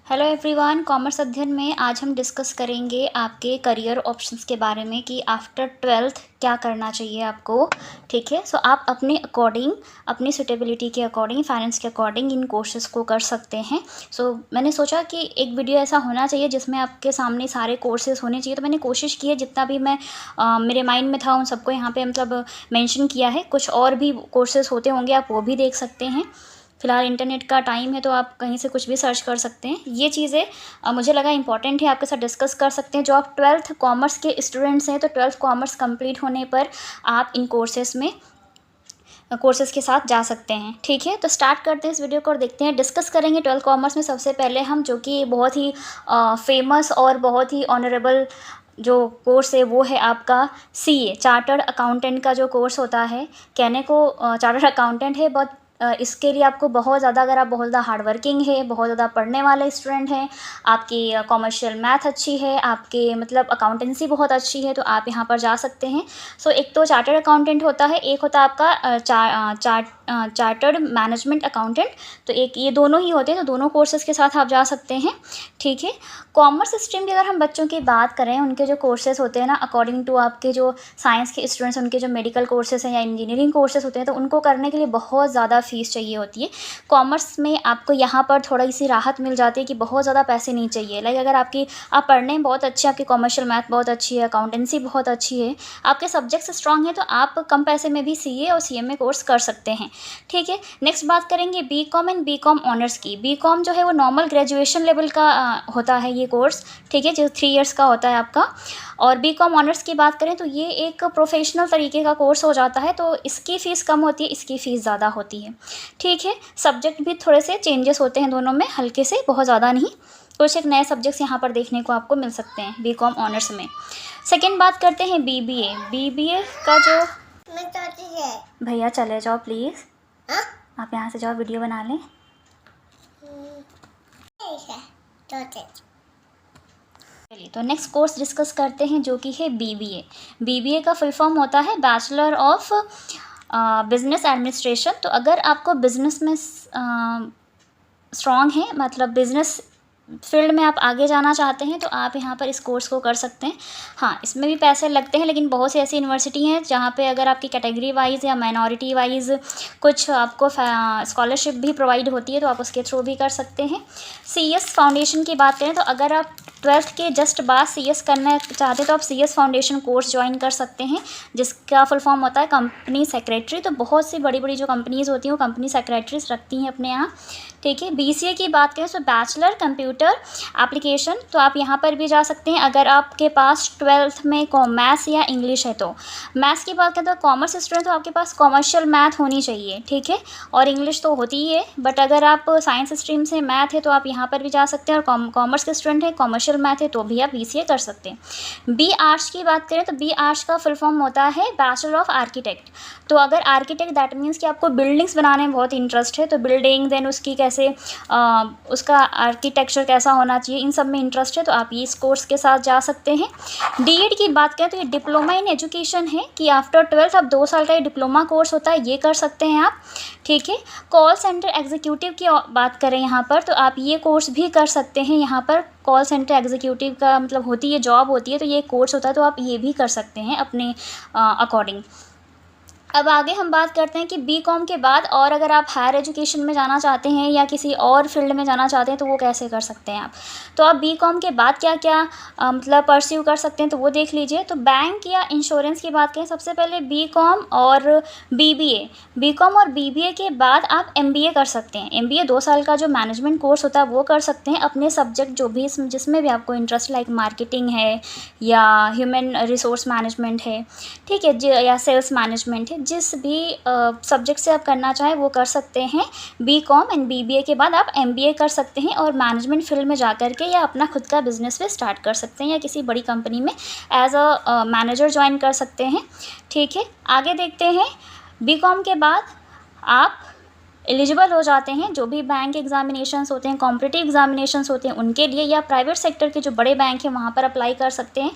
Hello everyone, commerce अध्ययन में आज हम डिस्कस करेंगे आपके करियर ऑप्शंस के बारे में कि आफ्टर 12th क्या करना चाहिए आपको। ठीक है, सो आप अपने अकॉर्डिंग, अपनी सुटेबिलिटी के अकॉर्डिंग, फाइनेंस के अकॉर्डिंग इन कोर्सेज़ को कर सकते हैं। सो मैंने सोचा कि एक वीडियो ऐसा होना चाहिए जिसमें आपके सामने सारे कोर्सेज़ होने चाहिए। तो मैंने कोशिश की है, जितना भी मैं मेरे माइंड में था उन सबको यहाँ पे मतलब मेंशन किया है। कुछ और भी कोर्सेज़ होते होंगे, आप वो भी देख सकते हैं। फ़िलहाल इंटरनेट का टाइम है तो आप कहीं से कुछ भी सर्च कर सकते हैं। ये चीज़ें मुझे लगा इम्पॉर्टेंट है, आपके साथ डिस्कस कर सकते हैं। जो आप 12th कॉमर्स के स्टूडेंट्स हैं तो 12th कॉमर्स कंप्लीट होने पर आप इन कोर्सेज़ के साथ जा सकते हैं। ठीक है, तो स्टार्ट करते हैं इस वीडियो को और देखते हैं। डिस्कस करेंगे 12th कॉमर्स में सबसे पहले हम, जो कि बहुत ही फेमस और बहुत ही ऑनरेबल जो कोर्स है वो है आपका CA, चार्टर्ड अकाउंटेंट का जो कोर्स होता है। कहने को चार्टर्ड अकाउंटेंट है, बट इसके लिए आपको बहुत ज़्यादा, अगर आप बहुत ज़्यादा हार्ड वर्किंग है, बहुत ज़्यादा पढ़ने वाले स्टूडेंट हैं, आपकी कॉमर्शियल मैथ अच्छी है, आपके मतलब अकाउंटेंसी बहुत अच्छी है, तो आप यहाँ पर जा सकते हैं। सो एक तो चार्टर्ड अकाउंटेंट होता है, एक होता है आपका चार्टर्ड मैनेजमेंट अकाउंटेंट। तो एक ये दोनों ही होते हैं, तो दोनों कोर्सेज़ के साथ आप जा सकते हैं। ठीक है, कॉमर्स स्ट्रीम की अगर हम बच्चों की बात करें, उनके जो कोर्सेज़ होते हैं ना, अकॉर्डिंग टू आपके जो साइंस के स्टूडेंट्स, उनके जो मेडिकल कोर्सेज़ हैं या इंजीनियरिंग कोर्सेज़ होते हैं, तो उनको करने के लिए बहुत ज़्यादा फ़ीस चाहिए होती है। कॉमर्स में आपको यहाँ पर थोड़ी सी राहत मिल जाती है कि बहुत ज़्यादा पैसे नहीं चाहिए। लाइक अगर आप पढ़ने में बहुत अच्छे, आपकी कॉमर्शियल मैथ बहुत अच्छी है, अकाउंटेंसी बहुत अच्छी है, आपके सब्जेक्ट्स स्ट्रॉन्ग हैं, तो आप कम पैसे में भी CA और CMA कोर्स कर सकते हैं। ठीक है, नेक्स्ट बात करेंगे BCom एंड BCom ऑनर्स की। BCom जो है वो नॉर्मल ग्रेजुएशन लेवल का होता है ये कोर्स। ठीक है, जो 3 इयर्स का होता है आपका। और BCom ऑनर्स की बात करें तो ये एक प्रोफेशनल तरीके का कोर्स हो जाता है, तो इसकी फ़ीस कम होती है, इसकी फ़ीस ज़्यादा होती है। ठीक है, सब्जेक्ट भी थोड़े से चेंजेस होते हैं दोनों में, हल्के से, बहुत ज़्यादा नहीं। कुछ एक नए सब्जेक्ट्स यहाँ पर देखने को आपको मिल सकते हैं BCom ऑनर्स में। सेकेंड बात करते हैं BBA का जो भैया चले जाओ प्लीज़, आप यहाँ से जाओ, वीडियो बना लें। चलिए, तो नेक्स्ट कोर्स डिस्कस करते हैं जो कि है BBA का फुल फॉर्म होता है बैचलर ऑफ बिजनेस एडमिनिस्ट्रेशन। तो अगर आपको बिजनेस में स्ट्रॉन्ग है, मतलब बिजनेस फील्ड में आप आगे जाना चाहते हैं, तो आप यहाँ पर इस कोर्स को कर सकते हैं। हाँ, इसमें भी पैसे लगते हैं, लेकिन बहुत सी ऐसी यूनिवर्सिटी हैं जहाँ पे अगर आपकी कैटेगरी वाइज या माइनॉरिटी वाइज कुछ आपको स्कॉलरशिप भी प्रोवाइड होती है, तो आप उसके थ्रू भी कर सकते हैं। CS फाउंडेशन की बात करें तो अगर आप 12th के जस्ट बाद CS करना चाहते हैं तो आप CS फाउंडेशन कोर्स ज्वाइन कर सकते हैं, जिसका फुल फॉर्म होता है कंपनी सेक्रेटरी। तो बहुत सी बड़ी बड़ी जो कंपनीज़ होती हैं वो कंपनी सेक्रेटरीज रखती हैं अपने यहाँ। ठीक है, BCA की बात करें तो बैचलर कंप्यूटर एप्लीकेशन, तो आप यहाँ पर भी जा सकते हैं अगर आपके पास 12th में मैथ्स या इंग्लिश है। तो मैथ्स की बात करें तो कॉमर्स स्टूडेंट, तो आपके पास कॉमर्शियल मैथ होनी चाहिए। ठीक है, और इंग्लिश तो होती ही है, बट अगर आप साइंस स्ट्रीम से मैथ है तो आप यहाँ पर भी जा सकते हैं। और कॉमर्स के स्टूडेंट है, कॉमर्शियल मैथ है, तो भी आप BCA कर सकते हैं। B आर्ट्स की बात करें तो B आर्ट्स का फुल फॉर्म होता है बैचलर ऑफ आर्किटेक्ट। तो अगर आर्किटेक्ट, दैट मीन्स कि आपको बिल्डिंग्स बनाने में बहुत इंटरेस्ट है, तो बिल्डिंग देन उसकी कैसे उसका आर्किटेक्चर कैसा होना चाहिए, इन सब में इंटरेस्ट है, तो आप ये इस कोर्स के साथ जा सकते हैं। D.Ed की बात करें तो ये डिप्लोमा इन एजुकेशन है, कि आफ्टर 12th आप 2 साल का ये डिप्लोमा कोर्स होता है, ये कर सकते हैं आप। ठीक है, कॉल सेंटर एग्जीक्यूटिव की बात करें यहाँ पर, तो आप ये कोर्स भी कर सकते हैं। यहाँ पर कॉल सेंटर एग्जीक्यूटिव का मतलब होती है, जॉब होती है, तो ये कोर्स होता है, तो आप ये भी कर सकते हैं अपने अकॉर्डिंग। अब आगे हम बात करते हैं कि BCom के बाद और अगर आप हायर एजुकेशन में जाना चाहते हैं या किसी और फील्ड में जाना चाहते हैं तो वो कैसे कर सकते हैं आप। तो आप BCom के बाद क्या क्या मतलब परस्यू कर सकते हैं, तो वो देख लीजिए। तो बैंक या इंश्योरेंस की बात करें, सबसे पहले BCom और BCom और BBA के बाद आप MBA कर सकते हैं। MBA 2 साल का जो मैनेजमेंट कोर्स होता है वो कर सकते हैं, अपने सब्जेक्ट जो भी जिसमें भी आपको इंटरेस्ट, लाइक मार्केटिंग है या ह्यूमन रिसोर्स मैनेजमेंट है, ठीक है, या सेल्स मैनेजमेंट है, जिस भी सब्जेक्ट से आप करना चाहें वो कर सकते हैं। BCom एंड BBA के बाद आप MBA कर सकते हैं और मैनेजमेंट फील्ड में जा कर के या अपना खुद का बिजनेस भी स्टार्ट कर सकते हैं, या किसी बड़ी कंपनी में एज अ मैनेजर ज्वाइन कर सकते हैं। ठीक है, आगे देखते हैं। BCom के बाद आप एलिजिबल हो जाते हैं, जो भी बैंक एग्जामिनेशंस होते हैं, कॉम्पिटिटिव एग्जामिनेशंस होते हैं उनके लिए, या प्राइवेट सेक्टर के जो बड़े बैंक हैं वहाँ पर अप्लाई कर सकते हैं,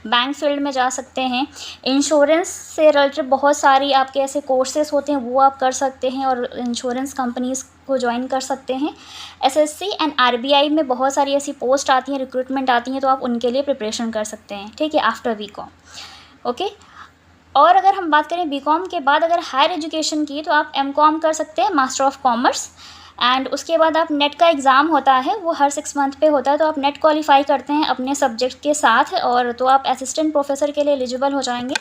बैंक फील्ड में जा सकते हैं। इंश्योरेंस से रिलेटेड बहुत सारी आपके ऐसे कोर्सेज होते हैं वो आप कर सकते हैं और इंश्योरेंस कंपनीज़ को ज्वाइन कर सकते हैं। एसएससी एंड आरबीआई में बहुत सारी ऐसी पोस्ट आती हैं, रिक्रूटमेंट आती हैं, तो आप उनके लिए प्रिपरेशन कर सकते हैं, ठीक है, आफ्टर बीकॉम। ओके। और अगर हम बात करें बीकॉम के बाद अगर हायर एजुकेशन की, तो आप एमकॉम कर सकते हैं, मास्टर ऑफ कॉमर्स। एंड उसके बाद आप नेट का एग्ज़ाम होता है, वो हर 6 मंथ पे होता है, तो आप नेट क्वालिफाई करते हैं अपने सब्जेक्ट के साथ, और तो आप असिस्टेंट प्रोफेसर के लिए एलिजिबल हो जाएंगे।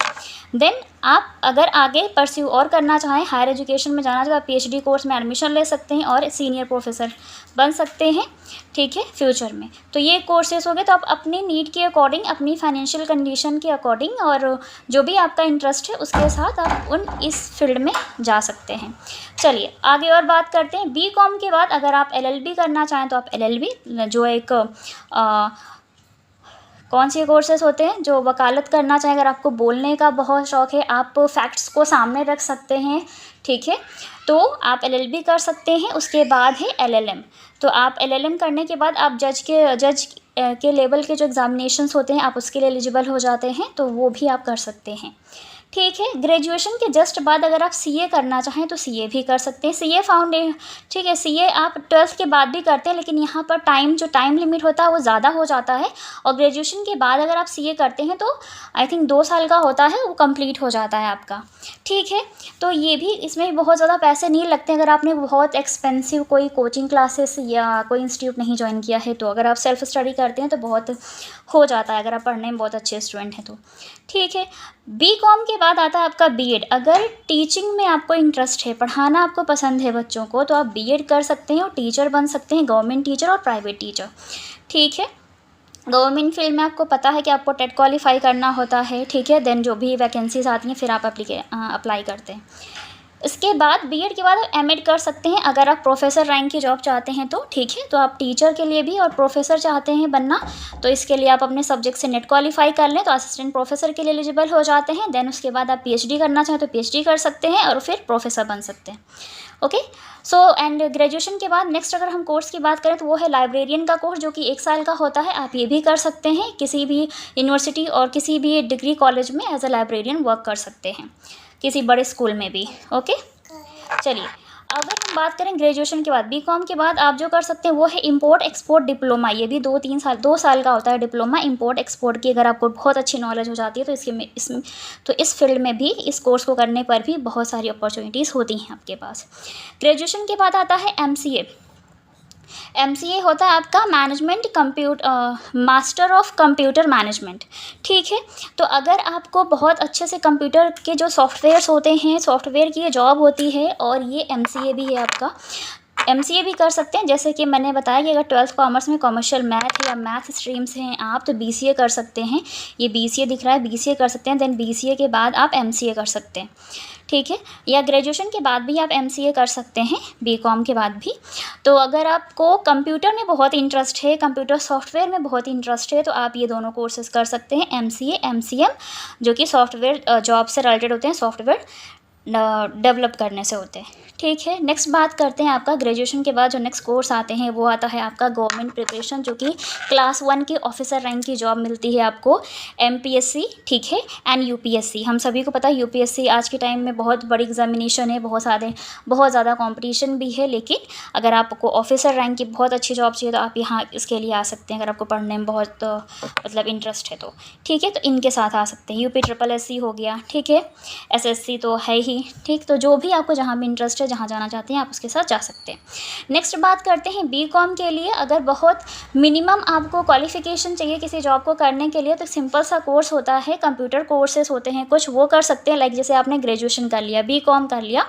देन आप अगर आगे परस्यू और करना चाहें, हायर एजुकेशन में जाना चाहें, तो आप पीएचडी कोर्स में एडमिशन ले सकते हैं और सीनियर प्रोफेसर बन सकते हैं, ठीक है, फ्यूचर में। तो ये कोर्सेज हो गए। तो आप अपनी नीड के अकॉर्डिंग, अपनी फाइनेंशियल कंडीशन के अकॉर्डिंग और जो भी आपका इंटरेस्ट है उसके साथ आप इस फील्ड में जा सकते हैं। चलिए आगे और बात करते हैं। बीकॉम के बाद अगर आप एलएलबी करना चाहें तो आप एलएलबी, जो एक कौन से कोर्सेज होते हैं, जो वकालत करना चाहें, अगर आपको बोलने का बहुत शौक़ है, आप फैक्ट्स को सामने रख सकते हैं, ठीक है, तो आप एलएलबी कर सकते हैं। उसके बाद है एलएलएम। तो आप एलएलएम करने के बाद आप जज के लेवल के जो एग्ज़ामिनेशंस होते हैं आप उसके लिए एलिजिबल हो जाते हैं, तो वो भी आप कर सकते हैं, ठीक है। ग्रेजुएशन के जस्ट बाद अगर आप सीए करना चाहें तो सीए भी कर सकते हैं, सीए फाउंडेशन, ठीक है। सीए आप 12th के बाद भी करते हैं, लेकिन यहाँ पर जो टाइम लिमिट होता है वो ज़्यादा हो जाता है, और ग्रेजुएशन के बाद अगर आप सीए करते हैं तो आई थिंक 2 साल का होता है, वो कंप्लीट हो जाता है आपका, ठीक है। तो ये भी, इसमें भी बहुत ज़्यादा पैसे नहीं लगते अगर आपने बहुत एक्सपेंसिव कोई कोचिंग क्लासेस या कोई इंस्टीट्यूट नहीं ज्वाइन किया है, तो अगर आप सेल्फ स्टडी करते हैं तो बहुत हो जाता है, अगर आप पढ़ने में बहुत अच्छे स्टूडेंट हैं तो, ठीक है। बीकॉम के बाद आता है आपका बीएड। अगर टीचिंग में आपको इंटरेस्ट है, पढ़ाना आपको पसंद है बच्चों को, तो आप बीएड कर सकते हैं और टीचर बन सकते हैं, गवर्नमेंट टीचर और प्राइवेट टीचर, ठीक है। गवर्नमेंट फील्ड में आपको पता है कि आपको टेट क्वालिफाई करना होता है, ठीक है। देन जो भी वैकेंसीज आती हैं फिर आप अप्लाई करते हैं। इसके बाद बीएड के बाद आप एमएड कर सकते हैं अगर आप प्रोफेसर रैंक की जॉब चाहते हैं तो, ठीक है। तो आप टीचर के लिए भी और प्रोफेसर चाहते हैं बनना, तो इसके लिए आप अपने सब्जेक्ट से नेट क्वालिफाई कर लें तो असिस्टेंट प्रोफेसर के लिए एलिजिबल हो जाते हैं। देन उसके बाद आप पीएचडी करना चाहें तो पीएचडी कर सकते हैं और फिर प्रोफेसर बन सकते हैं, ओके। सो एंड ग्रेजुएशन के बाद नेक्स्ट अगर हम कोर्स की बात करें तो वो है लाइब्रेरियन का कोर्स, जो कि 1 साल का होता है। आप ये भी कर सकते हैं, किसी भी यूनिवर्सिटी और किसी भी डिग्री कॉलेज में एज अ लाइब्रेरियन वर्क कर सकते हैं, किसी बड़े स्कूल में भी, ओके। चलिए अगर हम बात करें ग्रेजुएशन के बाद, बीकॉम के बाद आप जो कर सकते हैं वो है इंपोर्ट एक्सपोर्ट डिप्लोमा। ये भी 2 साल का होता है डिप्लोमा इंपोर्ट एक्सपोर्ट की। अगर आपको बहुत अच्छी नॉलेज हो जाती है तो इस फील्ड में भी, इस कोर्स को करने पर भी बहुत सारी अपॉर्चुनिटीज़ होती हैं आपके पास। ग्रेजुएशन के बाद आता है एमसीए। एमसीए होता है आपका मास्टर ऑफ कंप्यूटर मैनेजमेंट, ठीक है। तो अगर आपको बहुत अच्छे से कंप्यूटर के जो सॉफ्टवेयर्स होते हैं, सॉफ्टवेयर की ये जॉब होती है, और ये एमसीए भी है आपका, एमसीए भी कर सकते हैं। जैसे कि मैंने बताया कि अगर 12th कॉमर्स में कॉमर्शियल मैथ या मैथ स्ट्रीम्स हैं आप, तो बीसीए कर सकते हैं। ये बीसीए दिख रहा है, बीसीए कर सकते हैं। देन बीसीए के बाद आप एमसीए कर सकते हैं, ठीक है। या ग्रेजुएशन के बाद भी आप एमसीए कर सकते हैं, बीकॉम के बाद भी। तो अगर आपको कंप्यूटर में बहुत इंटरेस्ट है, कंप्यूटर सॉफ्टवेयर में बहुत इंटरेस्ट है, तो आप ये दोनों कोर्सेज कर सकते हैं, एमसीए, एमसीएम, जो कि सॉफ्टवेयर जॉब से रिलेटेड होते हैं, सॉफ्टवेयर डेवलप करने से होते हैं, ठीक है। नेक्स्ट बात करते हैं आपका ग्रेजुएशन के बाद जो नेक्स्ट कोर्स आते हैं वो आता है आपका गवर्नमेंट प्रिपरेशन, जो कि क्लास 1 की ऑफिसर रैंक की जॉब मिलती है आपको, एमपीएससी, ठीक है, एंड यूपीएससी। हम सभी को पता है यूपीएससी आज के टाइम में बहुत बड़ी एग्जामिनेशन है, बहुत ज़्यादा कॉम्पिटिशन भी है, लेकिन अगर आपको ऑफिसर रैंक की बहुत अच्छी जॉब चाहिए तो आप यहाँ इसके लिए आ सकते हैं, अगर आपको पढ़ने में बहुत मतलब इंटरेस्ट है तो, ठीक है। तो इनके साथ आ सकते हैं। यूपी SSSC हो गया, ठीक है, एसएससी तो है ही, ठीक। तो जो भी आपको जहाँ भी इंटरेस्ट है, जहाँ जाना चाहते हैं आप उसके साथ जा सकते हैं। नेक्स्ट बात करते हैं बीकॉम के लिए। अगर बहुत मिनिमम आपको क्वालिफिकेशन चाहिए किसी जॉब को करने के लिए, तो सिंपल सा कोर्स होता है, कंप्यूटर कोर्सेज होते हैं कुछ, वो कर सकते हैं। लाइक जैसे आपने ग्रेजुएशन कर लिया, बीकॉम कर लिया,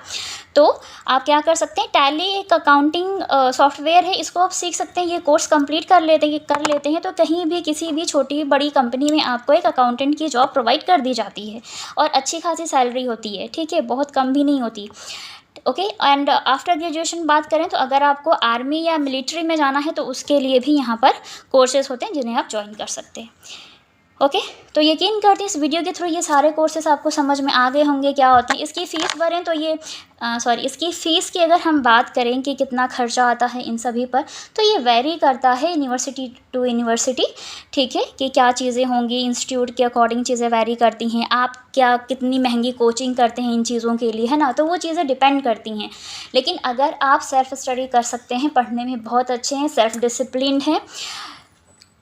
तो आप क्या कर सकते हैं, टैली एक अकाउंटिंग सॉफ्टवेयर है, इसको आप सीख सकते हैं। ये कोर्स कंप्लीट कर लेते हैं तो कहीं भी किसी भी छोटी बड़ी कंपनी में आपको एक अकाउंटेंट की जॉब प्रोवाइड कर दी जाती है, और अच्छी खासी सैलरी होती है, ठीक है, बहुत कम भी नहीं होती, ओके। एंड आफ्टर ग्रेजुएशन बात करें तो अगर आपको आर्मी या मिलिट्री में जाना है तो उसके लिए भी यहाँ पर कोर्सेज होते हैं जिन्हें आप ज्वाइन कर सकते हैं। ओके, तो यकीन करती हूँ इस वीडियो के थ्रू ये सारे कोर्सेज़ आपको समझ में आ गए होंगे क्या होते हैं। इसकी फ़ीस भरें तो ये इसकी फ़ीस की अगर हम बात करें कि कितना खर्चा आता है इन सभी पर, तो ये वैरी करता है यूनिवर्सिटी टू यूनिवर्सिटी, ठीक है, कि क्या चीज़ें होंगी, इंस्टीट्यूट के अकॉर्डिंग चीज़ें वैरी करती हैं। आप क्या कितनी महंगी कोचिंग करते हैं इन चीज़ों के लिए, है ना, तो वो चीज़ें डिपेंड करती हैं। लेकिन अगर आप सेल्फ़ स्टडी कर सकते हैं, पढ़ने में बहुत अच्छे हैं, सेल्फ़ डिसिप्लिन्ड हैं,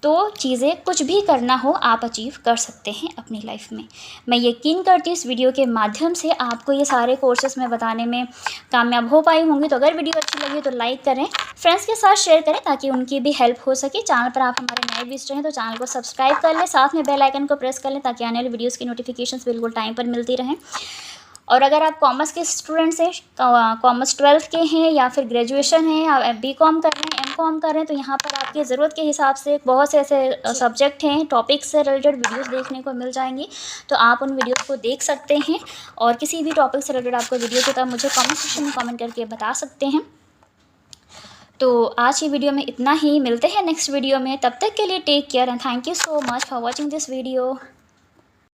तो चीज़ें कुछ भी करना हो आप अचीव कर सकते हैं अपनी लाइफ में। मैं यकीन करती हूँ इस वीडियो के माध्यम से आपको ये सारे कोर्सेज़ मैं बताने में कामयाब हो पाई होंगी। तो अगर वीडियो अच्छी लगी तो लाइक करें, फ्रेंड्स के साथ शेयर करें ताकि उनकी भी हेल्प हो सके। चैनल पर आप हमारे नए विजिटर हैं तो चैनल को सब्सक्राइब कर लें, साथ में बेल आइकन को प्रेस कर लें ताकि आने वाली वीडियोज़ की नोटिफिकेशंस बिल्कुल टाइम पर मिलती रहें। और अगर आप कॉमर्स के स्टूडेंट्स हैं, कॉमर्स 12th के हैं या फिर ग्रेजुएशन है या बीकॉम कर रहे हैं, एमकॉम कर रहे हैं, तो यहाँ पर आपकी ज़रूरत के हिसाब से बहुत से ऐसे सब्जेक्ट हैं, टॉपिक्स से रिलेटेड वीडियोस देखने को मिल जाएंगी। तो आप उन वीडियोस को देख सकते हैं और किसी भी टॉपिक से रिलेटेड आपको वीडियो चाहिए तो आप मुझे कमेंट सेक्शन में कमेंट करके बता सकते हैं। तो आज की वीडियो में इतना ही, मिलते हैं नेक्स्ट वीडियो में। तब तक के लिए take care and thank you so much for watching this video.